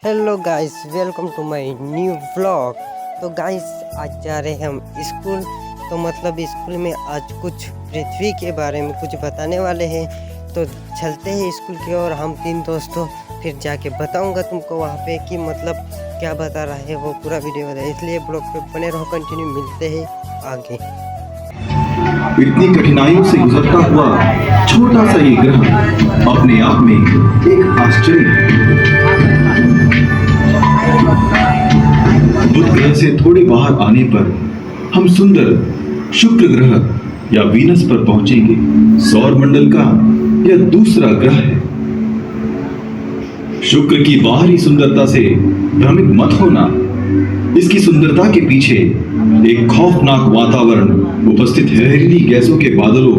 Hello guys, welcome to my new vlog. तो guys आज जा रहे हैं हम स्कूल। तो मतलब स्कूल में आज कुछ पृथ्वी के बारे में कुछ बताने वाले हैं। तो चलते हैं स्कूल की ओर हम तीन दोस्तों, फिर जाके बताऊंगा तुमको वहाँ पे कि मतलब क्या बता रहा है वो पूरा वीडियो बताए। इसलिए ब्लॉग पे बने रहो, कंटिन्यू। मिलते हैं आगे। इतनी कठिनाइयों से गुजरता हुआ छोटा सा ये ग्रह अपने आप में एक आश्चर्य है। बुध ग्रह से थोड़े बाहर आने पर हम सुंदर शुक्र ग्रह या वीनस पर पहुंचेंगे। सौर मंडल का यह दूसरा ग्रह है। शुक्र की बाहरी सुंदरता से भ्रमित मत होना। इसकी सुंदरता के पीछे एक खौफनाक वातावरण उपस्थित है। जहरीली गैसों के बादलों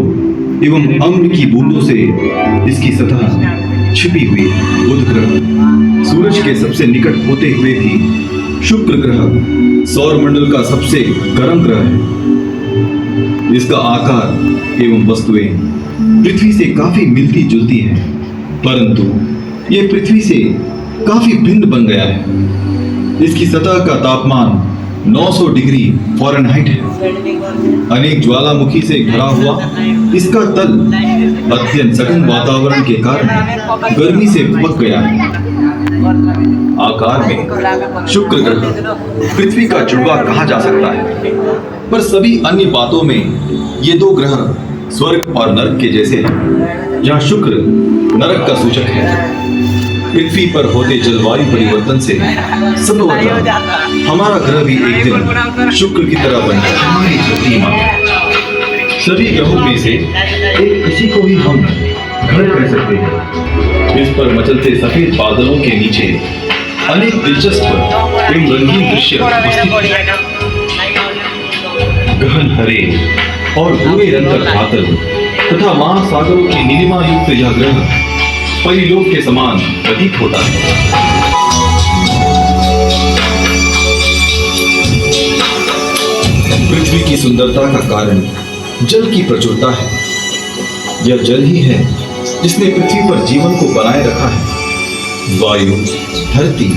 एवं अम्ल की बूंदों से इसकी सतह छिपी हुई है। बुध ग्रह सूरज के सबसे निकट होते हुए भी शुक्र ग्रह सौर मंडल का सबसे गर्म ग्रह है। इसका आकार एवं वस्तुएं पृथ्वी से काफी मिलती जुलती हैं, परंतु यह पृथ्वी से काफी भिन्न बन गया है। इसकी सतह का तापमान 900 डिग्री फ़ारेनहाइट है। अनेक ज्वालामुखी से भरा हुआ इसका तल अत्यंत सघन वातावरण के कारण गर्मी से पक गया है। आकार में शुक्र ग्रह पृथ्वी का जुड़वा कहा जा सकता है, पर सभी अन्य बातों में ये दो ग्रह स्वर्ग और नरक के जैसे हैं। यहाँ शुक्र नरक का सूचक है। पृथ्वी पर होते जलवायु परिवर्तन से संभवतः हमारा ग्रह भी एक दिन शुक्र की तरह बन जाए। हमारी धरती माँ सभी ग्रहों में से एक किसी को ही हम घर कह सकते हैं। इस पर मचलते सफेद बादलों के नीचे अनेक दिलचस्प एवं रंगीन दृश्य उपस्थित हैं। गहन हरे और भूरे रंग का बादल तथा महासागरों की नीलिमा युक्त यह ग्रह परिलोक के समान प्रतीत होता है। पृथ्वी की सुंदरता का कारण जल की प्रचुरता है। यह जल ही है जिसने पृथ्वी पर जीवन को बनाए रखा है। वायु, धरती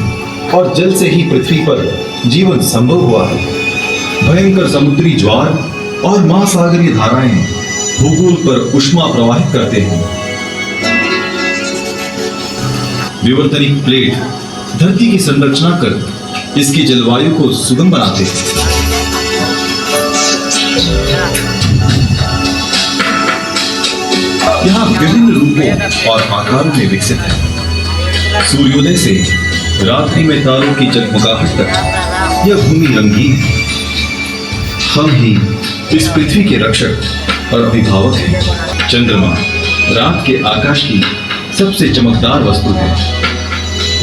और जल से ही पृथ्वी पर जीवन संभव हुआ है। भयंकर समुद्री ज्वार और महासागरीय धाराएं भूगोल पर ऊष्मा प्रवाहित करते हैं। विवर्तनिक प्लेट धरती की संरचना कर इसकी जलवायु को सुगम बनाते हैं। यहाँ विभिन्न रूपों और आकारों में विकसित है। सूर्योदय से रात्रि में तारों की जगमगाहट तक यह भूमि रंगीन है। हम ही इस पृथ्वी के रक्षक और अभिभावक हैं। चंद्रमा रात के आकाश की सबसे चमकदार वस्तु है।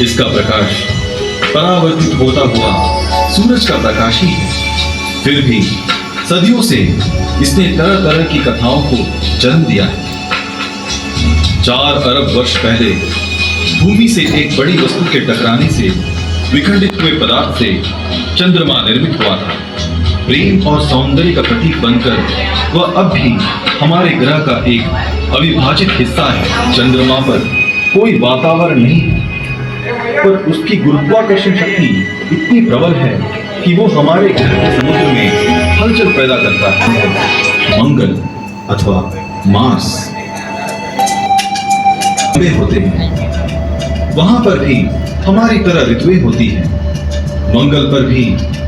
इसका प्रकाश परावर्तित होता हुआ सूरज का प्रकाश ही है। फिर भी सदियों से इसने तरह तरह की कथाओं को जन्म दिया है। 4 अरब वर्ष पहले भूमि से एक बड़ी वस्तु के टकराने से विखंडित हुए पदार्थ से चंद्रमा निर्मित हुआ था। प्रेम और सौंदर्य का प्रतीक बनकर वह अब भी हमारे ग्रह का एक अविभाजित हिस्सा है। चंद्रमा पर कोई वातावरण नहीं है, पर उसकी गुरुत्वाकर्षण शक्ति इतनी प्रबल है कि वो हमारे ग्रह के समुद्र में हलचल पैदा करता है। मंगल अथवा मार्स में होते हैं, वहां पर भी हमारी तरह ऋतुएं होती हैं। मंगल पर भी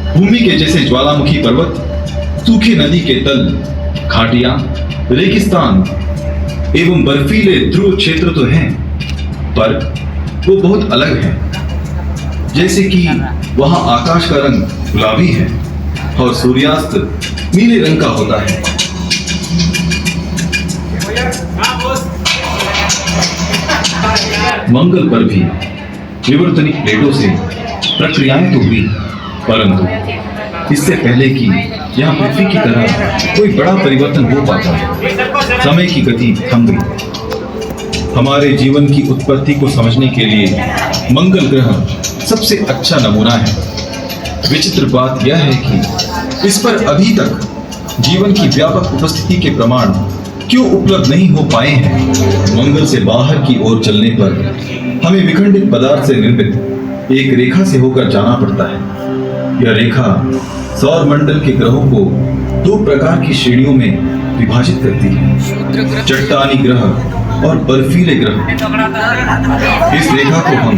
भूमि के जैसे ज्वालामुखी पर्वत, सूखी नदी के तल, घाटियां, रेगिस्तान एवं बर्फीले ध्रुव क्षेत्र तो हैं, पर वो बहुत अलग है। जैसे कि वहां आकाश का रंग गुलाबी है और सूर्यास्त नीले रंग का होता है। मंगल पर भी विवर्तनिक प्लेटों से प्रक्रियाएं तो हुई, परंतु इससे पहले कि यहाँ पृथ्वी की तरह कोई बड़ा परिवर्तन हो पाता, समय की गति थम गई। हमारे जीवन की उत्पत्ति को समझने के लिए मंगल ग्रह सबसे अच्छा नमूना है। विचित्र बात यह है कि इस पर अभी तक जीवन की व्यापक उपस्थिति के प्रमाण क्यों उपलब्ध नहीं हो पाए हैं। मंगल से बाहर की ओर चलने पर हमें विखंडित पदार्थ से निर्मित एक रेखा से होकर जाना पड़ता है। यह रेखा सौर मंडल के ग्रहों को दो प्रकार की श्रेणियों में विभाजित करती है, चट्टानी ग्रह और बर्फीले ग्रह। इस रेखा को हम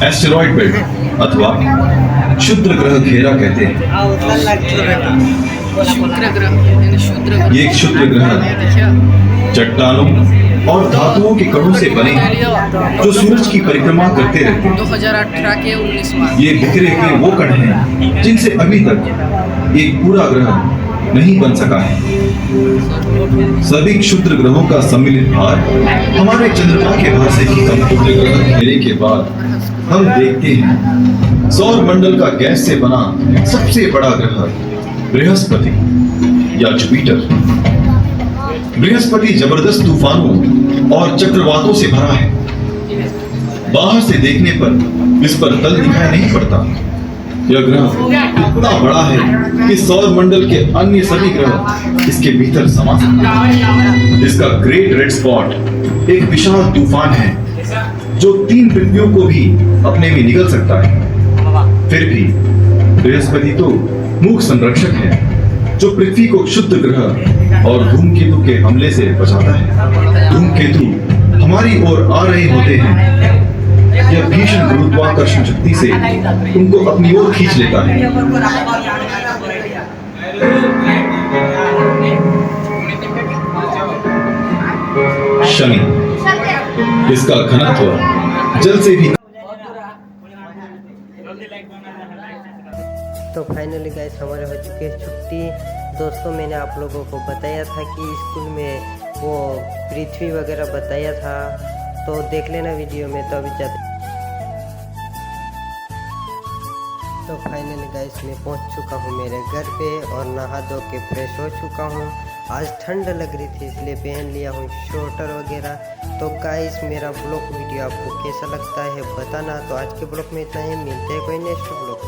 एस्टेरॉइड बेल्ट अथवा क्षुद्र ग्रह घेरा कहते हैं। ये क्षुद्र ग्रह चट्टानों और धातुओं के कणों से बने हैं जो सूरज की परिक्रमा करते रहते हैं। 2018 के 19 मार्च। ये बिखरे हुए वो कण हैं जिनसे अभी तक एक पूरा ग्रह नहीं बन सका है। सभी क्षुद्र ग्रहों का सम्मिलित भार हमारे चंद्रमा के भार से ही कम। क्षुद्र ग्रह घेरे के बाद हम देखते हैं सौर मंडल का गैस से बना सबसे बड़ा ग्रह बृहस्पति या जुपिटर। बृहस्पति जबरदस्त तूफानों और चक्रवातों से भरा है। बाहर से देखने पर इस पर तल दिखाई नहीं पड़ता। यह ग्रह इतना बड़ा है कि सौर मंडल के अन्य सभी ग्रह इसके भीतर समा सकते हैं। इसका ग्रेट रेड स्पॉट एक विशाल तूफान है जो 3 पृथ्वियों को भी अपने में निगल सकता है। फिर भी बृहस्पति तो मूक संरक्षक है जो पृथ्वी को क्षुद्र ग्रह और धूमकेतु के हमले से बचाता है। धूमकेतु हमारी ओर आ रहे होते हैं। यह भीषण गुरुत्वाकर्षण शक्ति से उनको अपनी ओर खींच लेता है। शनि, इसका घनत्व जल से भी। तो फाइनली गाइस हमारे हो चुकी है छुट्टी। दोस्तों मैंने आप लोगों को बताया था कि स्कूल में वो पृथ्वी वगैरह बताया था, तो देख लेना वीडियो में। तो अभी जाते। तो फाइनली गाइस मैं पहुंच चुका हूं मेरे घर पे और नहा धो के फ्रेश हो चुका हूं। आज ठंड लग रही थी इसलिए पहन लिया हूं स्वेटर वगैरह। तो गाइस मेरा ब्लॉग वीडियो आपको कैसा लगता है बताना। तो आज के ब्लॉग में इतना ही, मिलते हैं कोई नेक्स्ट ब्लॉग।